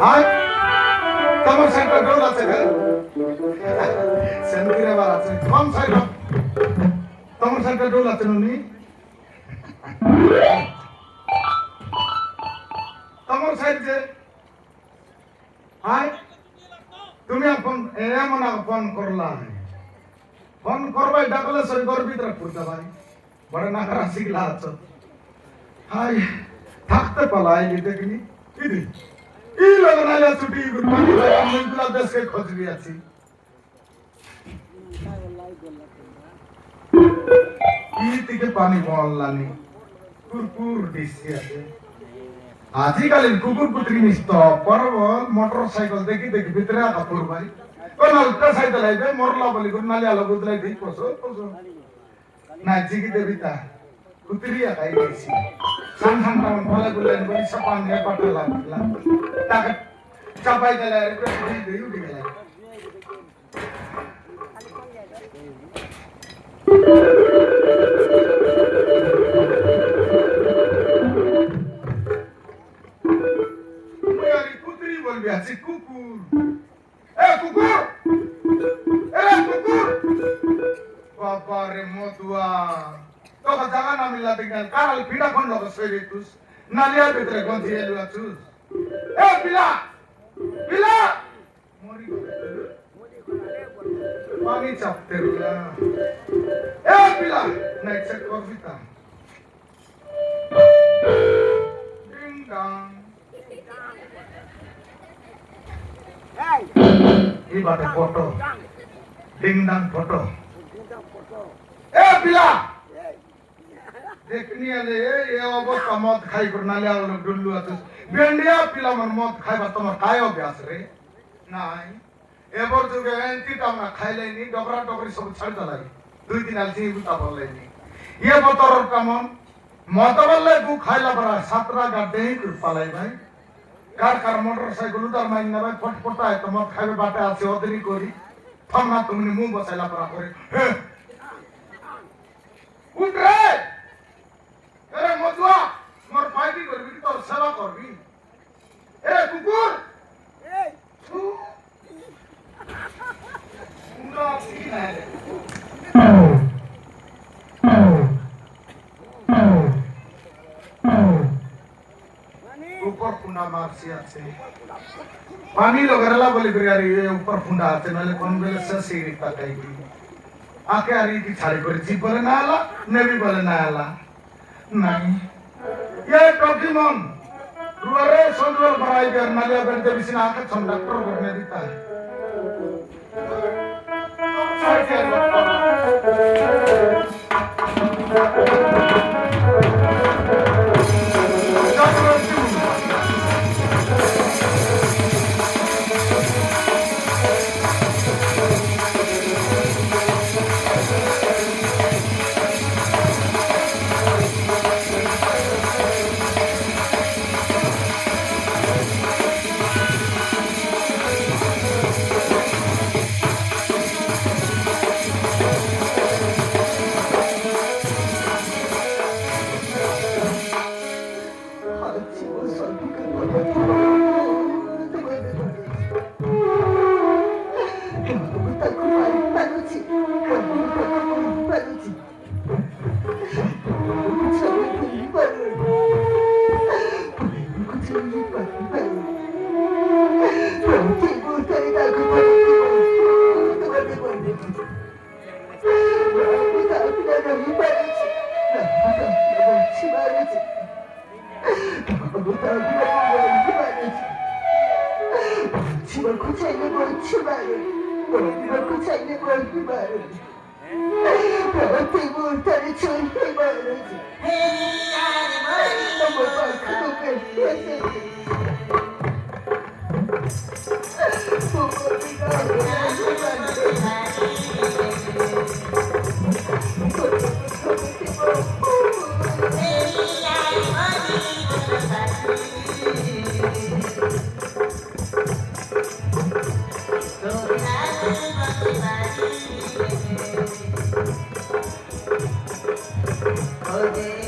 High তোমার centre ডোল আছে রে সেন্টারে বার আছে কম সাইড তোমার সেন্টার ডোল আছে নুনি তোমার সাইড যে হাই তুমি ফোন এমন ফোন করলা ফোন করবাই ডাকলে সই গর্বিত করতে ভাই বড় নাকরা শিখলা আছো হাই থাকতে পালাই দেখিনি ইদি ই লগনাইলা ছুটি গুরবানি ভাই আমি গুলা দেশকে খোঁজ দিয়েছি ই থেকে পানি বললানি কুরকুর দিছি আছে আজিকালির কুকুর কুত্রি মিষ্ট পরবল মোটরসাইকেল দেখি দেখি ভিতরে কাপড় ভাই কোন উল্টা সাইকেল আইবে মরলা বলি কোন নালি আলো বুদলাই দেই পসো পসো না জিগি দেবিতা কুত্রিয়া খাই দিছি সান সান টাউন বলে বললেন বলি সাপান নে পাটলা তাকে চাপাই গেলে রিকোয়েস্ট দিয়ে উঠে গেল বলবি আছে কুকুর এ কুকুর বাবা রে মতুয়া তোকে জায়গা না মিললা দেখেন কাল পিড়া কোন লোক সইরে তুস নালিয়ার ভিতরে গন্ধি এলু আছুস এ পিলা পিলা মরি পানি চাপতে রুলা এ পিলা নাই চেক করবিতা ডিং ডাং এই বাটে ফটো ডিং ডাং ফটো এ পিলা দেখনি আলে এ অবস্থা মদ খাই করে নালে আলো ডুল্লু আছে বেন্ডিয়া পিলা মন মদ খাইবা তোমার কায় অভ্যাস রে নাই এবার যুগে এন্টিটা না খাইলেনি ডবরা ডবরি সব ছাড় দলাই দুই দিন আলছি বুতা বললেনি ইয়ে বতর কেমন মদ বললে গু খাইলা বড় সাতরা গাড্ডে পালাই ভাই কার কার মোটরসাইকেল উদার মাইন না ভাই ফটফটায় তো মদ খাইবে বাটে আছে ওদেরই করি থামনা তুমি মুখ বসাইলা পড়া করে উঠ রে এরে মজুয়া মোর পাইবি করবি তোর সেবা করবি এরে কুকুর এই উনা কি না রে ऊपर कुंडा मारसी আছে पानी लगरला बोली बिरारी ऊपर कुंडा আছে নলে কোন বেলে সসিরি পাকাই কি আকে আরি কি ছাড়ি করে জি বলে না আলা নেবি বলে না আলা নাই ये टॉकीमन रुआरे संद्रल भराई कर नालिया बेंटे बिसिना आके छम डॉक्टर करने देता है Oh,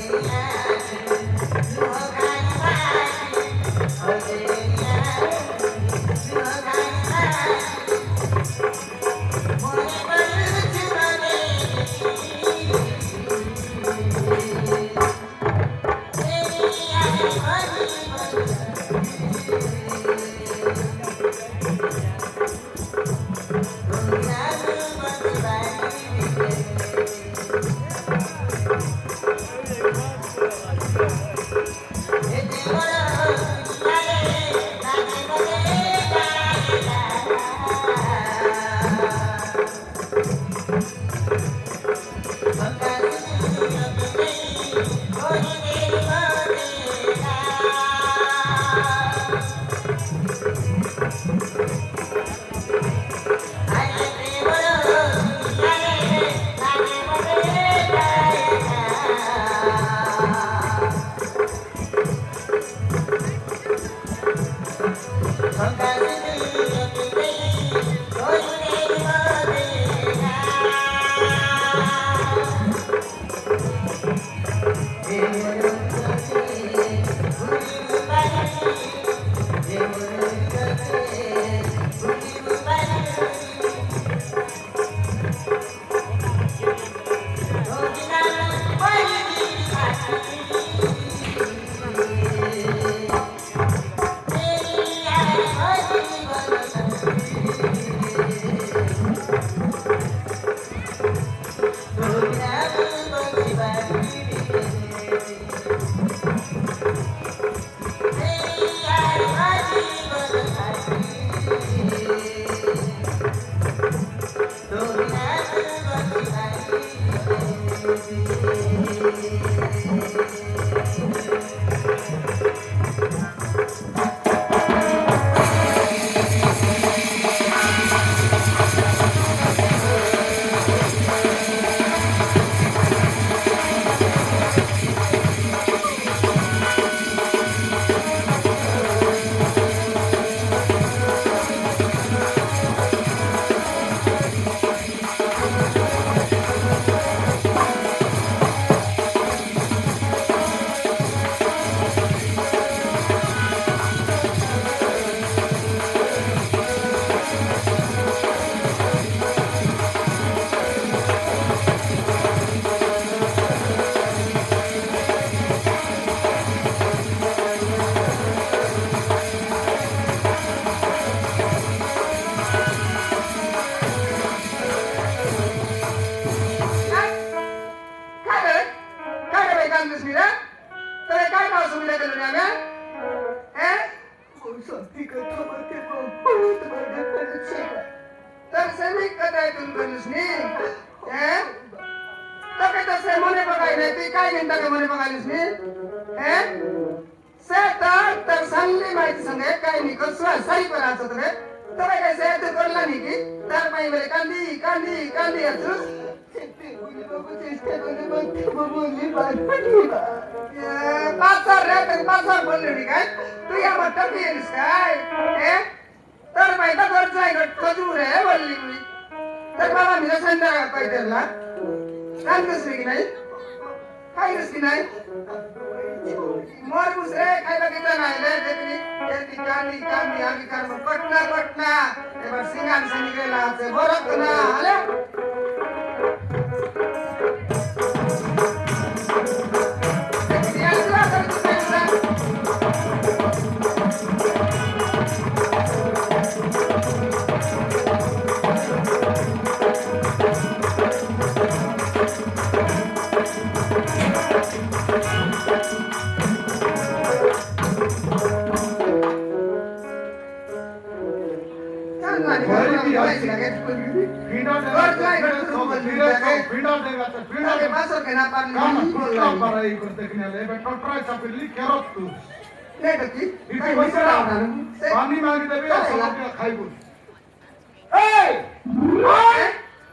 पानी मागितलं बी असं खाई बोल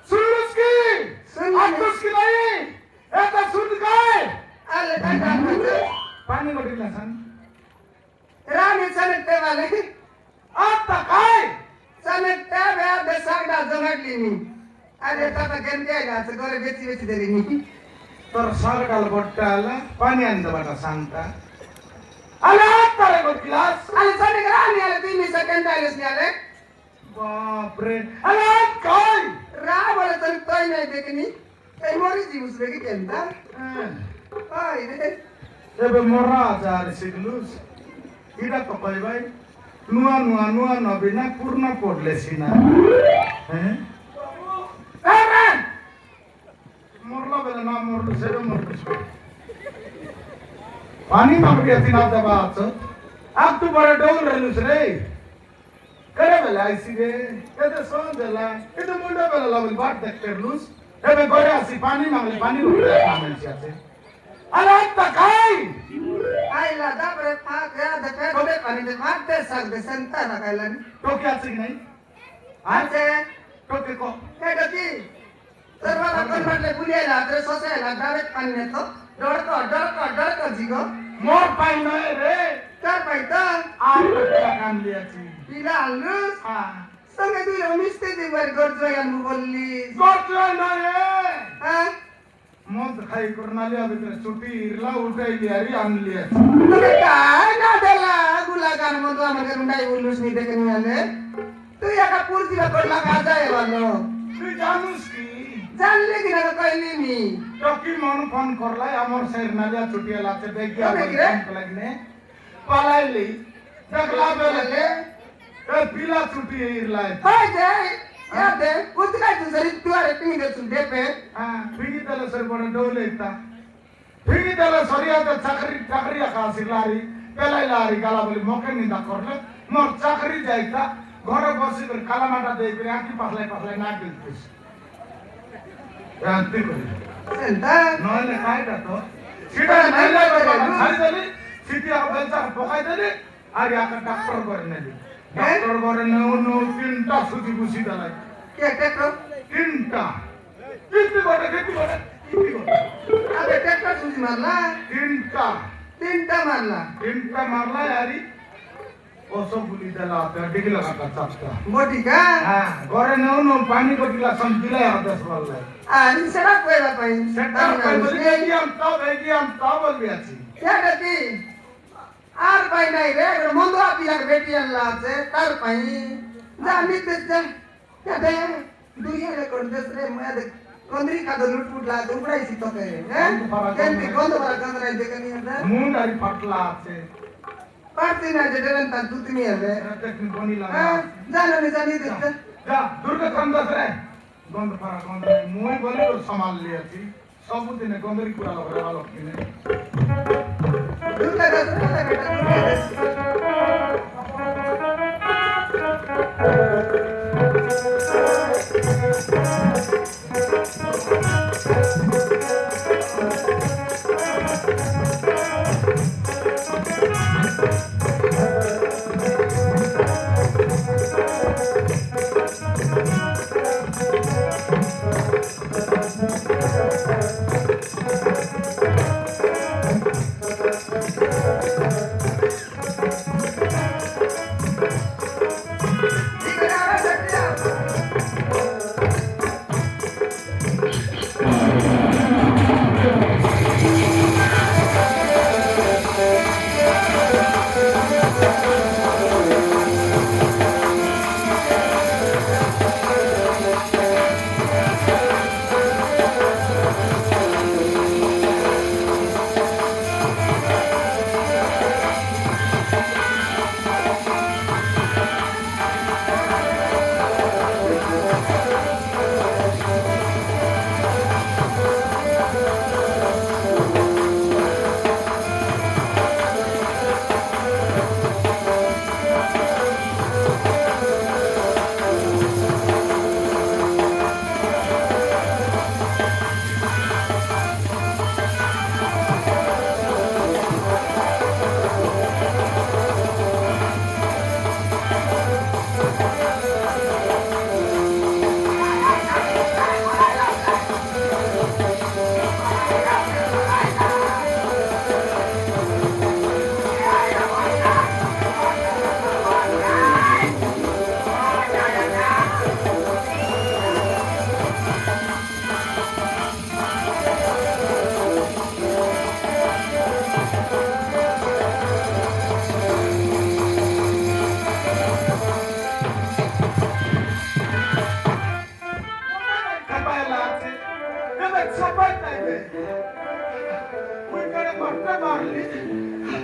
सुनलंस की आतूस की नाही आता सुन काय आले काय टाकायचं पाणी बघितलं सांग राणी चालते वाले आता काय चालते व्याध सांगडा जमडली मी अरे आता गंदे आहे असं गोरे बेची बेची दिली मी तर सारकाला बट्टाला पाणी आणलं बाटा सांगता आले आता रे बघितलास आणि चालते राणी आले 3 सेकंड आलेच नाही आले बापरे अरे काय रा बोले तर तोय नाही ते की नाही ते मोरी जीवस वेगळी केंदा हाय रे ଏବେ ମୋର ଆଚାର ଶିଖିଲୁସ୍ ଏଇଟା ତ କହିବାଇ ନୂଆ ନୂଆ ନୂଆ ନବୀନା ପୂର୍ଣ୍ଣ ପଡଲେ ସିନା ମରଲା ବେଲେ ନା ମରଲୁ ସେବେ ମରଲୁ ପାଣି ମାଗି ଆସି ନା ଦେବା ଆଛ ଆଗ ତୁ ବଡ ଡୋଲ ରହିଲୁସ୍ ରେ करे बेले आईसी रे एते सोन देला एते मुंडा बेले लावल बाट देख करलुस एबे गोरे आसी पानी मागले पानी रुपे कामेल छाते अरे तकाई आईला दाबरे पाक या दे गोरे पाणी दे मारते सांगते संता ना कायला तो क्या छी नाही आचे तो के को हे गती सर्वाला कोण म्हटले बुलियाला तर सोसायला डायरेक्ट पाणी नेतो डरको जिगो मोर पाई नाही रे तर पाइता आ काम लियाची पिला हल्लुस हा संगे तू मिस्ते दे बर गरजोया मु बोलली गोटला नाही हा मत खाई करनाले अबे छुट्टी इरला उठाई लिया रे आणली तुला काय ना देला lagan mo to আমাকে রুন্ডাই বললুস নি দেখে নিয়ে আলে তুই একটা পুরজি করে লাগা যায় ভালো তুই জানুস কি জানলে কি না কইলি নি তো কি মন ফোন করলাই আমার সাইর নালিয়া ছুটিয়া লাগছে দেখি তবে কি রে? ফোন লাগনে পালাইলি দেখলা বেলে এ পিলা ছুটি ইরলাই হয় যায় यादे कुतका तू सरी तू अरे पिंगे तू दे पे হ্যাঁ ফিগি তেলে সর বড় ডোলে ইতা ফিগি তেলে সরিয়া তো চাকরি আকাশি লারি পেলাই লারি গালা বলি মকে নিন্দা করলে মোর চাকরি যাইতা ঘরে বসে করে কালামাটা দেই করে আঁকি পাছলাই না দিলতিস জানতি করি सेंटा নইলে কাইটা তো সেটা নাইলে ছাড়ি দেলি সিটি বেলচা পকাই দেলি আর ইয়াকে ডাক্তার করে নেলি ডাক্তার করে নো তিনটা সুজি বুঝি দেলাই के टेक्टर তিনটা কিতি করে अबे टेक्टर सुजी मारला তিনটা तीनटा मारला মারলা यारी ওসো গুলি দেলা তো ডিগি লাগাতা চাপটা मोटी का হ্যাঁ ঘরে নো পানি কটিলা সব দিলাই আদেশ বললাই आणि सेरा कोयला पाई সেটা কই বলি এগিয়াম তাও বলবি আছি क्या करती आर पाई नहीं रे मंदो पिला बेटी अल्लाह से कर पाई जानी ते क्या दे दुनिया रे कोण दस रे मैं दे कोंदरी का लूट फुट ला दुबड़ाई सी तो करे हैं केंती कोंद बरा गंदराई देखनी है মুন্ডারি পাতলা আছে पार्टी ना जडरन ता दूतनी है रे দেখনি বনি লাগা हां जानो नहीं जानी देखते যা দুর্গা চন্দ্র রে গন্ধ ফারা গন্ধ মুই বলি তোর সামাল লিয়াছি সবদিনে গন্ধরি পুরা লগরে আলো কিনে दुर्गा बेटा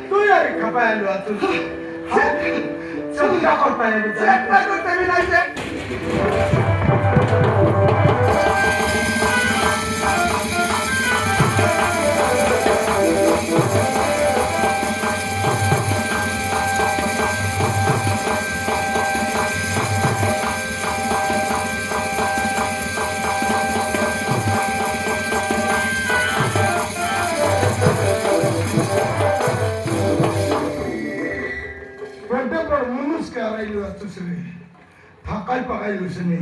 তুই আর খাপাইলো তুই চিন্তা করতে হবে চেষ্টা করতে মিলাইছে থাকাই পাকাইলো শুনি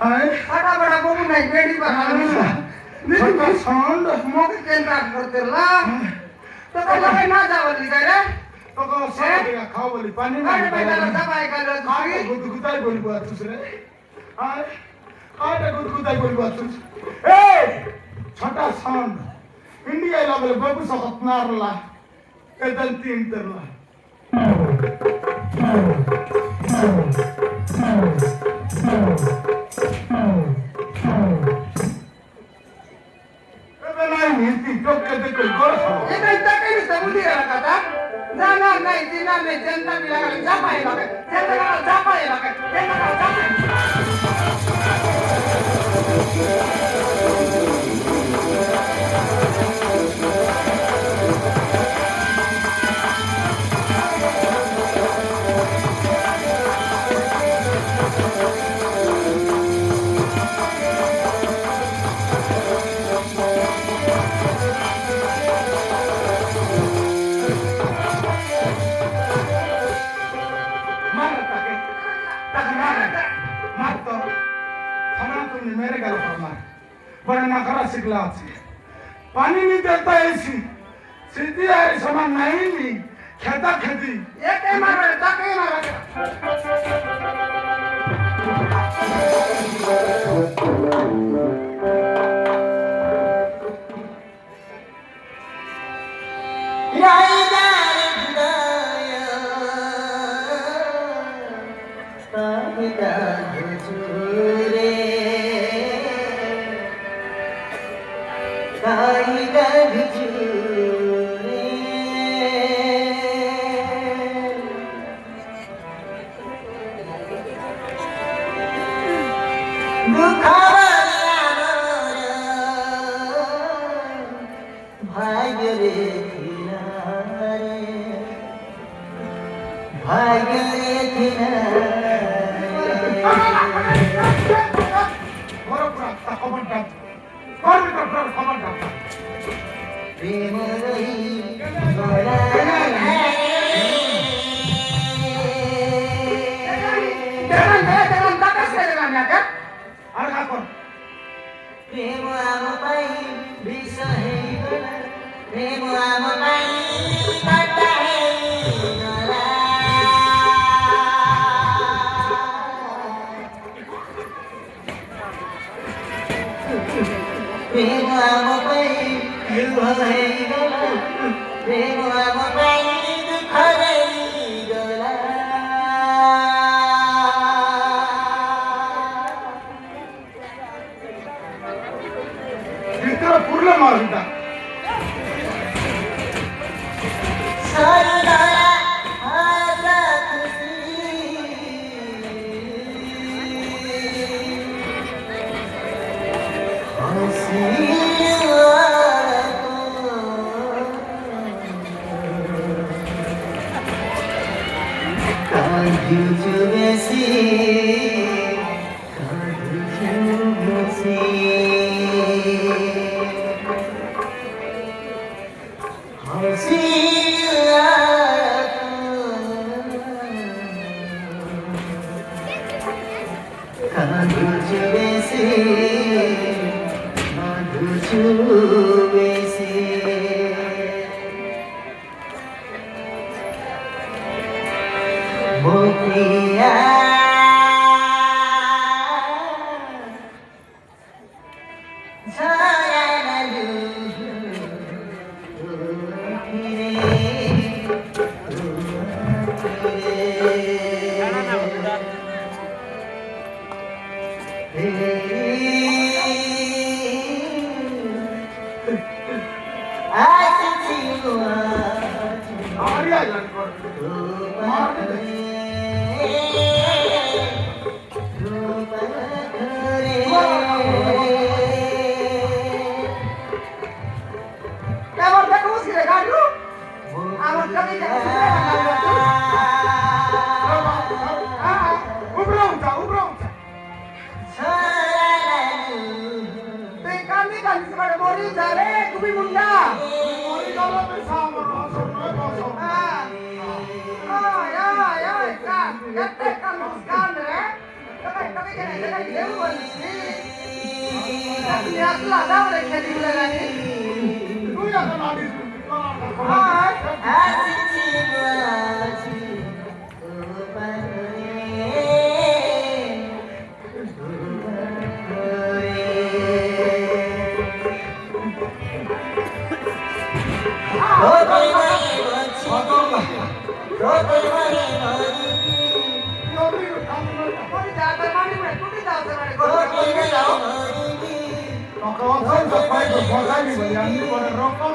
হ্যাঁ बड़ा बड़ा बबू नहीं बेड़ी बना ছোট সাউন্ড मुख केंद्र करते ला तो लगे ना जावली रे তোকে সব খাও বলি পানি না अरे बेटा दवाई कर আগে গুদগুদাই বলবো তুসরে হ্যাঁ আরে গুদগুদাই বলবো তুস এই ছোট সাউন্ড ইন্ডিয়া লাগলে বাবু সখত নারলা এদন তিন তেরলা এবে নাই নীতি তোকে দেখে করছো এটা তাকে নিতে বুঝি গেল কথা জানা নাই দিনা নেই জেনটা মিলা গেল জাপাই লাগে জেনটা গেল জাপাই লাগে জেনটা গেল জাপাই मार ताके ताके मार तो हमारा तुमने मेरे गल पर मार बड़ा नखरा सिखला আছে पानी नहीं देता ऐसी सीधी है समान नहीं नी खेता खेती একে মারে তাকে মারে বড় পুরা তা খবর দাও কর ভিতর খবর দাও দেখেন তাকে ছেড়ে না নাকে আর কা কর ভিতরে পুরলে মারটা আরিয়া জান কর মার দে কেমন দেখো সিরে গাড়ু আমার কবি দেখো উপরে উঠা তুই কান্দি কান্দি করে মরি যা রে কুবি মুন্ডা মরি গেল পেশা আমার রসম নয় Vasam ay ay ay kan kete kan muskan re kami kene kene dewu bolisi tapi asla daw re khedi bole gani তুই এখন আদিস ay Oh, Maka waktu sampai ke kota ini belian ini pada rokok.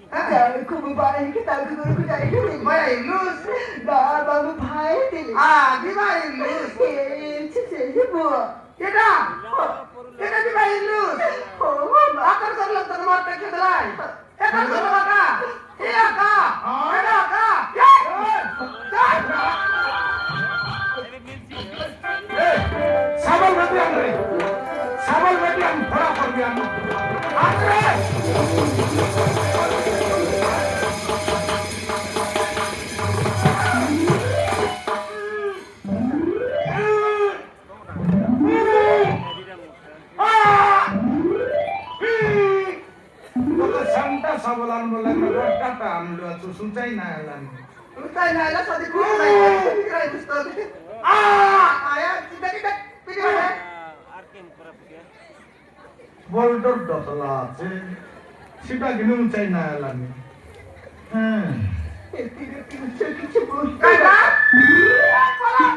Aku baik kita guru kita ini. Baik lus. Dah baru baik ini. Di baik lus. Cici ya dah. Ya dah di baik lus. Akan kalau termat ke jalan. Akan kalau maka. Iya kak. Ada kak. Sabal bagian re. Sabal bagian bड़ा कर दिया Andre. Santa sabalan mulai berkata amlu atu suntai nalan. Suntai nalan satu guru saya kira itu studi. Ayah tidak pilih mana? Boulder dotla আছে সেটা কিনে উঁচাই না এলানি হ্যাঁ কাকা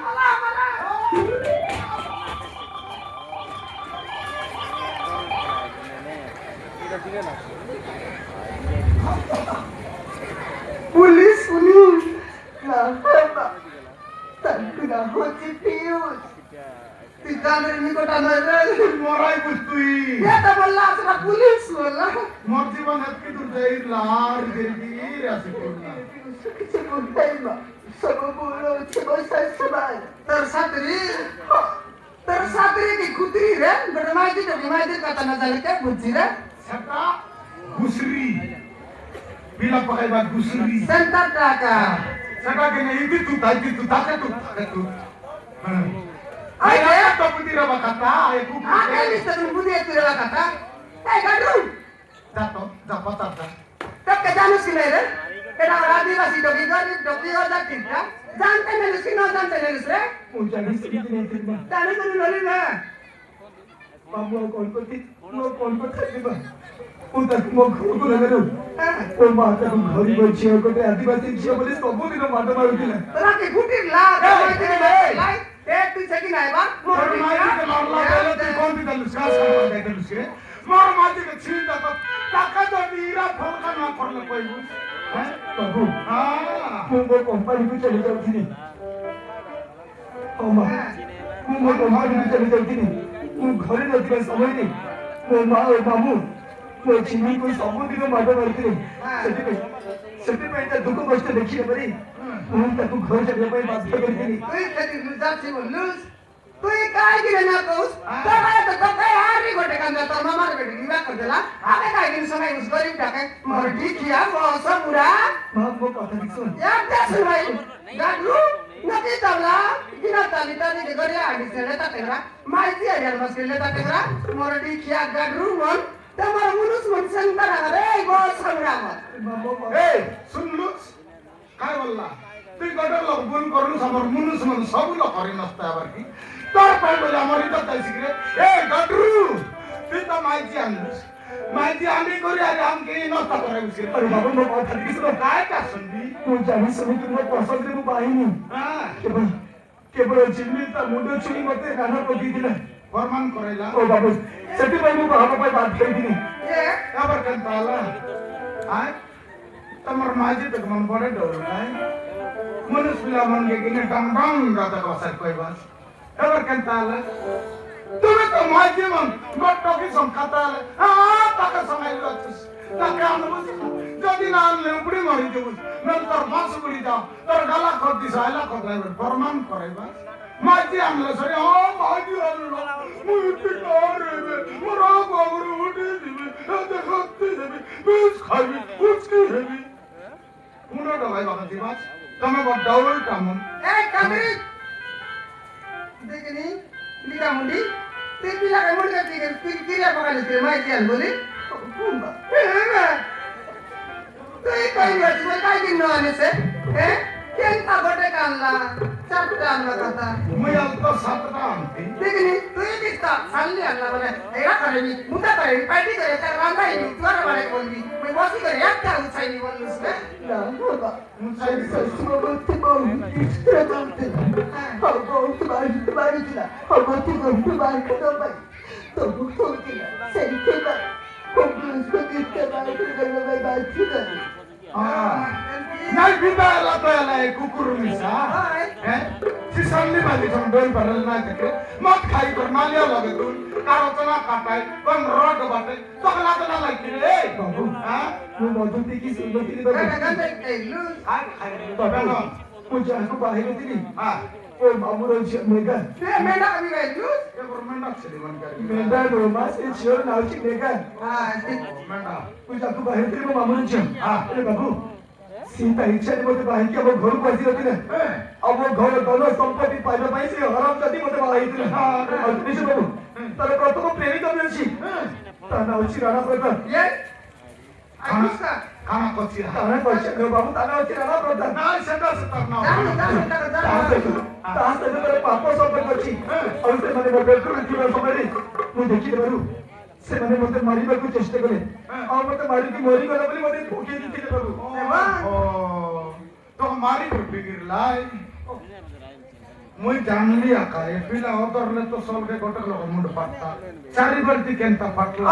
পালা পুলিশ তার হচ্ছে পিউস তুই গানের নিকট আনার মরাই বুঝ তুই এটা বললা আসলে পুলিশ বললা মোর জীবন আজকে তোর যাই লার গিরগির আছে করনা কিছু বলতাই না সব বড় সবাই তোর সাথে কি কুতরি রে বড়মাইদি কথা না জানে কে বুঝছি রে সেটা গুসরি বিলা পাকাইবা গুসরি সেন্টার টাকা সেটা কেন ইতি তুই থাকে তুই Ay, Ay, to putira bakata, ay kuku. Ay, bisa tuh tira kata. Gadru. Dato, dapat. Tap ke janus kine re. Era Adivasi dogi da tinta. Jante ne lusino jante ne lusre. Mujani sini tinta. Tane to noli na. Mamu kon ko thadiba. Uta mo ko na garo. O mata ko ghari go chiyo ko Adivasi chiyo bole sobu dino mata marutila. Tara ke gutir la. Lai তুই সেকি নাই বা মোর মাঝে মারলা গেলে তুই কোন দিন লুসকাস করে দেখ লুসকে মোর মাঝে কে চিন্তা কর টাকা তো নিরা ফলকা না করলে কই বুঝ হ্যাঁ বাবু তুই কোম্পানি কো চলে যাওছিনি ওমা তুই কোম্পানি কো চলে যাওছিনি তুই ঘরে নথিবা সময় নেই ମୋ ମା ଓ ମାମୁଁ ମୋ ଚିନିକୁ ସବୁଦିନ ମାଡ଼ ମାରୁଥିଲେ ସେଥିପାଇଁ ତା ଦୁଃଖ କଷ୍ଟ ଦେଖିଲେ ପରି ମୁଁ ତାକୁ ଘର ଛାଡ଼ିବା ପାଇଁ ବାଧ୍ୟ କରିଥିଲି তুই সেটি লুজাছি বললুস তুই কাই গিরে না কোস তোরা তো কাই হারি গোটে কান্দা তোর মামার বেটি বিবাহ করদেলা আগে কাই দিন সময় উস গরিব টাকে মোর ঠিকিয়া বস পুরা মা ମୋ କଥା শুন এক দেশ ভাই গাডু নকি তাবলা কিনা তালি তালি গরে আডি সেলে তাতেরা মাইতি আইয়ার বসলে তাতেরা মোর ঠিকিয়া গাডু মন তোমার মুনুস মন সন্তান রে বস সংগ্রাম এই শুনলুস काय बोलला তুই গডর লোক গুণ করলুস আমার মুনুস মন সব লোক করে নষ্ট আবার কি তোর পাই বলে আমার ইজ্জত আছে রে এই গডরু তুই তো মাইজি আনলুস মাইজি আনি করে আরে আমকে নষ্ট করে উচিত আরে বাবা ମୋ କଥା কিছু काय কা শুনবি তুই জানিস আমি কি ମୋ পছন্দ রে পাইনি হ্যাঁ কেবল চিন্নি তা মুন্ড ছুঁই মতে কানা পকি দিলা ফরমান করাইলা ও বাবু ସେଥିପାଇଁ ମୁଁ ବାବା ପାଇଁ ବାଧ୍ୟ ହେଇଥିଲି এবার কেন তালা আয় तमर माजी तक मन बड़े डर है मनुष्य पिला मन के किने डंग राता बसर कोई बस एवर कंताला तुम्हें तो माजी मन गट्टो की संखाताले हां ताका समय लचस ताका अनुमति যদি না আনলে উপরে মরি দেব নন্তর মাছ গুলি যাও তোর গালা খত দিছ আইলা খত লাইবে ফরমান করাইবা মাজি আমলে সরি ও মাজি আমলে মুই পিকারে মোরা গগর উঠে দিবে দেখতে দেবে বিষ খাবি উচকি হেবি পুরো ডলাই বাবা দিবাস তুমি বড় কামন এই কামরি দেখনি লিকা মুন্ডি তুই পিলা মুন্ডি কে পিলা পকালে তুই মাই দিয়াল বলি কুম্বা তুই কই গেছিস কাই দিন ন আনেছে কেনটা বটে কানলা চারটা আনলা কথা মুই আলতো সাতটা আনতি দেখনি তুই দিস্তা সাললি আনলা মানে এরা করেনি মুটা করে পার্টি করে তার রান্দাই নি তোর মানে বলবি মুই বসি করে একটা উছাইনি বললুস না বাবা মুছাই দিছ সুমতি বল ইস্ত্রা করতে বহুত বাড়ি দিলা অগতি করতে বাড়ি তো ভাই তো বুঝতে না সেই তো Nai pindah lah tu yang lain kukur misa, si Sanli balik sama doin padahal naik ke, mat khai kornalia lagi tu, karo cina katai, kon roda batai, tu kalau tu lagi ni, Babu, ah, lu mau tuh tiki sudah tiki babu. khai khai, Babu, puja aku bahaya tini. ah, Oh, babu orang siap Megan. ya bermendak seliman kali, Megan rumah sih siapa nak cik Megan. mendak, Puja aku bahaya tini mau babu siap. Ini babu. Sinta इच्छा नहीं मुझे बाहर की अब घर को ऐसी रहती है अब वो घर दोनों संपत्ति पाइबा पाई से हराम जाती मुझे बाहर ही थी और निश्चित बाबू तारे को तो प्रेमी तो मिल सी ताना उसी राणा प्रधान kana kocir, ताना कोच बाबू ताना उसी राणा प्रधान nah sedar sedar nah, तास तक तेरे पापा संपत्ति कोची और से मैंने वो बेडरूम की बात समझी मुझे देखी बाबू से मैंने मुझे मारी बाबू चेष्टा करे और मुझे मारी की मोरी को बोली मुझे भूखी दी थी बाबू oh, tu mari berpikir lain. Moi janli akare pila odor le to sol ke gotak lo mund patta cari berti kenta patla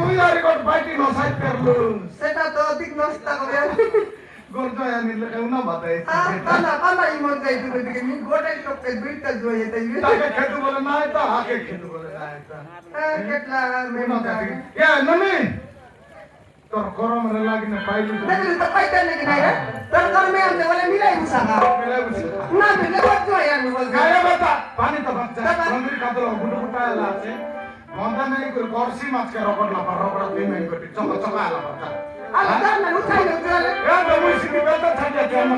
tu yari got baiti no sai perlu gordo ya ni le una batai take khetu bole na eta ake khetu bole na eta ya nani tor korom re lagi na paili to gaya bata pani to baccha mandri kadlo gudu kutaya la ache monda nei kur korsi mach ke rokod la par rokod ti mai goti chaka chaka la bata ya to moi sini beta chanja ke ma